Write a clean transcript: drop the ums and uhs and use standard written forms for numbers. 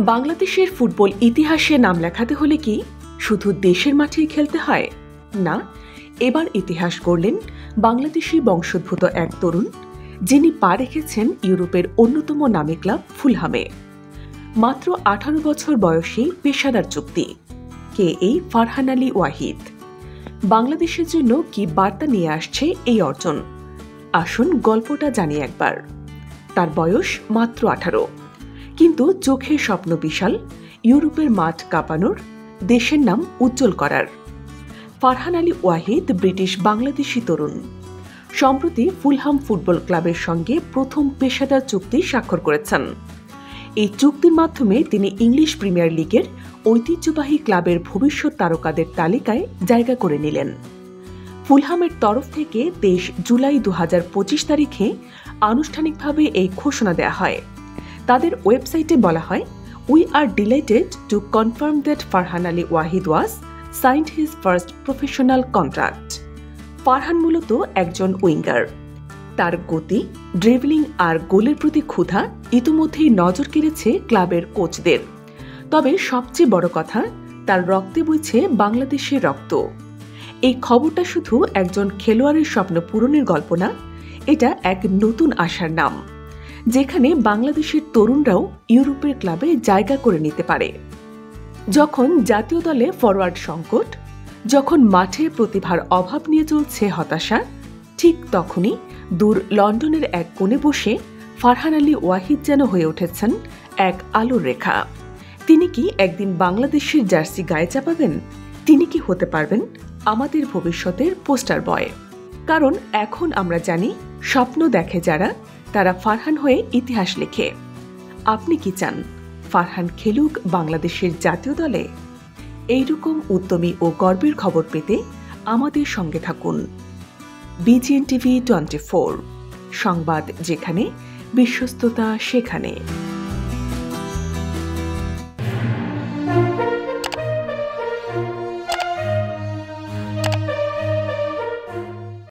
বাংলাদেশের ফুটবল ইতিহাসে নাম লেখাতে হলে কি শুধু দেশের মাঠেই খেলতে হয়? না, এবার ইতিহাস গড়লেন বাংলাদেশি বংশোদ্ভূত এক তরুণ, যিনি পা রেখেছেন ইউরোপের অন্যতম নামী ক্লাব ফুলহামে। মাত্র 18 বছর বয়সী পেশাদার চুক্তি। কে এই ফারহান আলী ওয়াহিদ? বাংলাদেশের জন্য কি বার্তা নিয়ে আসছে এই অর্জন? আসুন গল্পটা জানি একবার। তার বয়স মাত্র 18, কিন্তু চোখের স্বপ্ন বিশাল, ইউরোপের মাঠ কাঁপানোর, দেশের নাম উজ্জ্বল করার। ফারহান আলী ওয়াহিদ ব্রিটিশ বাংলাদেশি তরুণ। সম্প্রতি ফুলহাম ফুটবল ক্লাবের সঙ্গে প্রথম পেশাদার চুক্তি স্বাক্ষর করেছেন। এই চুক্তির মাধ্যমে তিনি ইংলিশ প্রিমিয়ার লিগের ঐতিহ্যবাহী ক্লাবের ভবিষ্যৎ তারকাদের তালিকায় জায়গা করে নিলেন। ফুলহামের তরফ থেকে 23 জুলাই 2025 তারিখে আনুষ্ঠানিকভাবে এই ঘোষণা দেওয়া হয়। তাদের ওয়েবসাইটে বলা হয়, "We are delighted to confirm that Farhan Ali Wahid was signed his first professional contract." Farhan মূলত একজন উইঙ্গার। তার গতি, ড্রিবলিং আর গোলের প্রতি ক্ষুধা ইতিমধ্যেই নজর কেড়েছে ক্লাবের কোচদের। তবে সবচেয়ে বড় কথা, তার রক্তে বইছে বাংলাদেশের রক্ত। এই খবরটা শুধু একজন খেলোয়াড়ের স্বপ্ন পূরণের গল্প না, এটা এক নতুন আশার নাম, যেখানে বাংলাদেশের তরুণরাও ইউরোপের ক্লাবে জায়গা করে নিতে পারে। যখন জাতীয় দলে ফরওয়ার্ড সংকট, যখন মাঠে প্রতিভার অভাব নিয়ে চলছে হতাশা, ঠিক তখনই দূর লন্ডনের এক কোণে বসে ফারহান আলী ওয়াহিদ যেন হয়ে উঠেছেন এক আলোর রেখা। তিনি কি একদিন বাংলাদেশের জার্সি গায়ে চাপাবেন? তিনি কি হতে পারবেন আমাদের ভবিষ্যতের পোস্টার বয়? কারণ এখন আমরা জানি, স্বপ্ন দেখে যারা, তারা ফারহান হয়ে ইতিহাস লেখে। আপনি কি চান ফারহান খেলুক বাংলাদেশের জাতীয় দলে? এইরকম উদ্যমী ও গর্বের খবর পেতে আমাদের সঙ্গে থাকুন। BGN TV 24, সংবাদ যেখানে, বিশ্বস্ততা সেখানে।